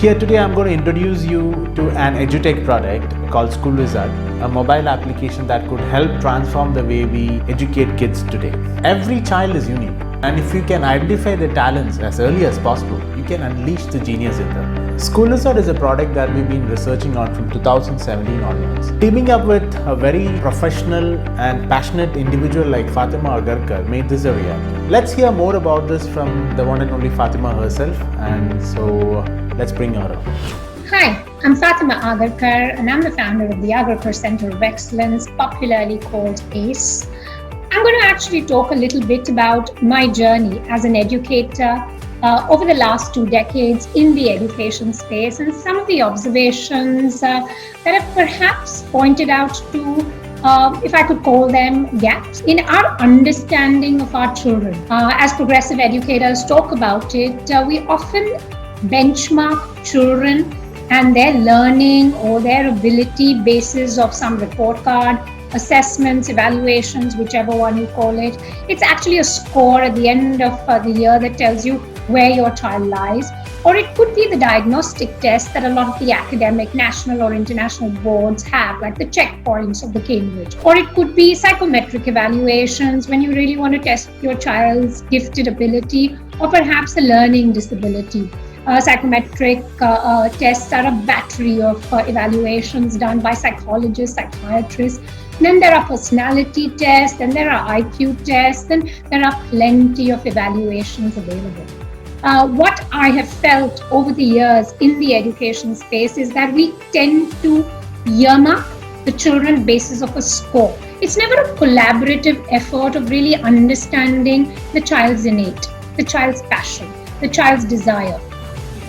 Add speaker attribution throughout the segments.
Speaker 1: Here today I'm going to introduce you to an edutech product called School Wizard, a mobile application that could help transform the way we educate kids today. Every child is unique, and if you can identify their talents as early as possible, you can unleash the genius in them. School Wizard is a product that we've been researching on from 2017 onwards. Teaming up with a very professional and passionate individual like Fatema Agarkar made this a reality. Let's hear more about this from the one and only Fatema herself, and so let's bring her up.
Speaker 2: Hi, I'm Fatema Agarkar, and I'm the founder of the Agarkar Center of Excellence, popularly called ACE. I'm going to actually talk a little bit about my journey as an educator over the last 2 decades in the education space and some of the observations that have perhaps pointed out to, if I could call them, gaps in our understanding of our children. As progressive educators talk about it, we often benchmark children and their learning or their ability basis of some report card, assessments, evaluations, whichever one you call it. It's actually a score at the end of the year that tells you where your child lies. Or it could be the diagnostic test that a lot of the academic national or international boards have, like the checkpoints of the Cambridge. Or it could be psychometric evaluations when you really want to test your child's gifted ability or perhaps a learning disability. Psychometric tests are a battery of evaluations done by psychologists, psychiatrists. Then there are personality tests, then there are IQ tests, and there are plenty of evaluations available. What I have felt over the years in the education space is that we tend to earmark the children basis of a score. It's never a collaborative effort of really understanding the child's innate, the child's passion, the child's desire.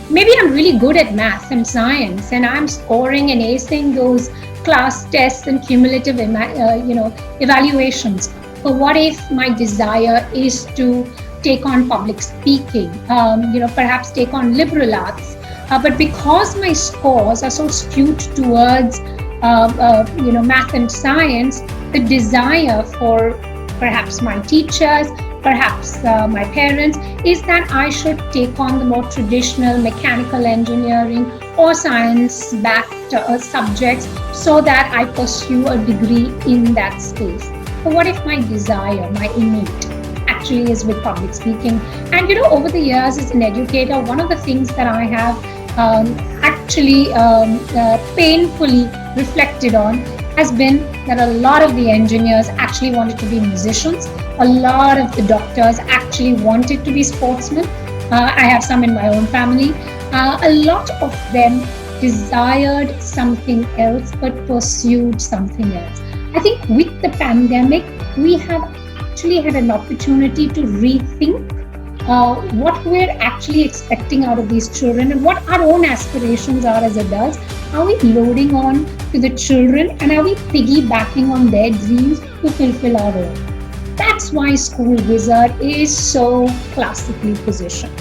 Speaker 2: Maybe I'm really good at math and science and I'm scoring and acing those class tests and cumulative evaluations. But what if my desire is to take on public speaking, perhaps take on liberal arts, but because my scores are so skewed towards math and science, the desire for perhaps my teachers, perhaps my parents, is that I should take on the more traditional mechanical engineering or science-backed subjects so that I pursue a degree in that space. But what if my desire, my innate, actually is with public speaking? And over the years as an educator, one of the things that I have painfully reflected on has been that a lot of the engineers actually wanted to be musicians. A lot of the doctors actually wanted to be sportsmen. I have some in my own family. A lot of them desired something else but pursued something else. I think with the pandemic, we have actually had an opportunity to rethink what we're actually expecting out of these children and what our own aspirations are as adults. Are we loading on to the children and are we piggybacking on their dreams to fulfill our own? That's why School Wizard is so classically positioned.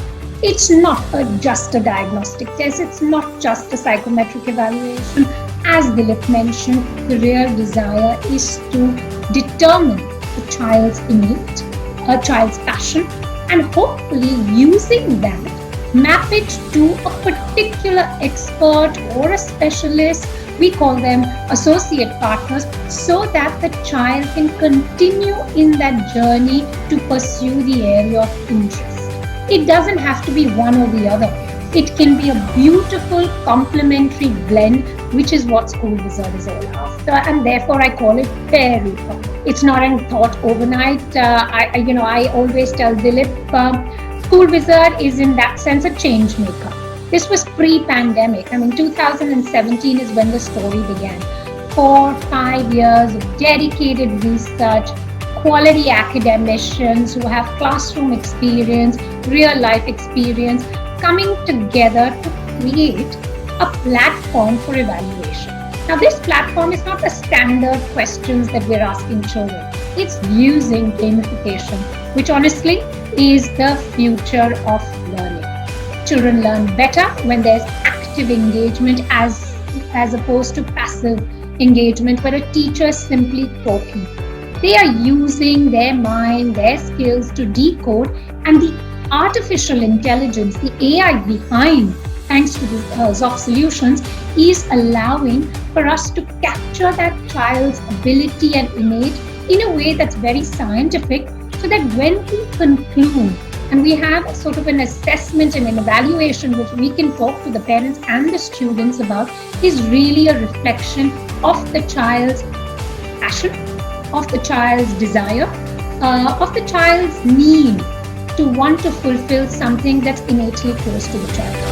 Speaker 2: It's not just a diagnostic test, it's not just a psychometric evaluation. As Dilip mentioned, the real desire is to determine the child's innate, a child's passion, and hopefully using that, map it to a particular expert or a specialist. We call them associate partners, so that the child can continue in that journey to pursue the area of interest. It doesn't have to be one or the other. It can be a beautiful complementary blend, which is what School Wizard is all after, and therefore I call it fairy fun. It's not a thought overnight. I always tell Dilip, School Wizard is in that sense a change maker. This was pre-pandemic. 2017 is when the story began. 4-5 years of dedicated research, quality academicians who have classroom experience, real life experience, coming together to create a platform for evaluation. Now, this platform is not the standard questions that we're asking children. It's using gamification, which honestly is the future of learning. Children learn better when there's active engagement as opposed to passive engagement where a teacher is simply talking. They are using their mind, their skills to decode, and the artificial intelligence, the AI behind thanks to the Zoc solutions, is allowing for us to capture that child's ability and innate in a way that's very scientific, so that when we conclude and we have a sort of an assessment and an evaluation which we can talk to the parents and the students about, is really a reflection of the child's passion, of the child's desire, of the child's need to want to fulfill something that's innately close to the child.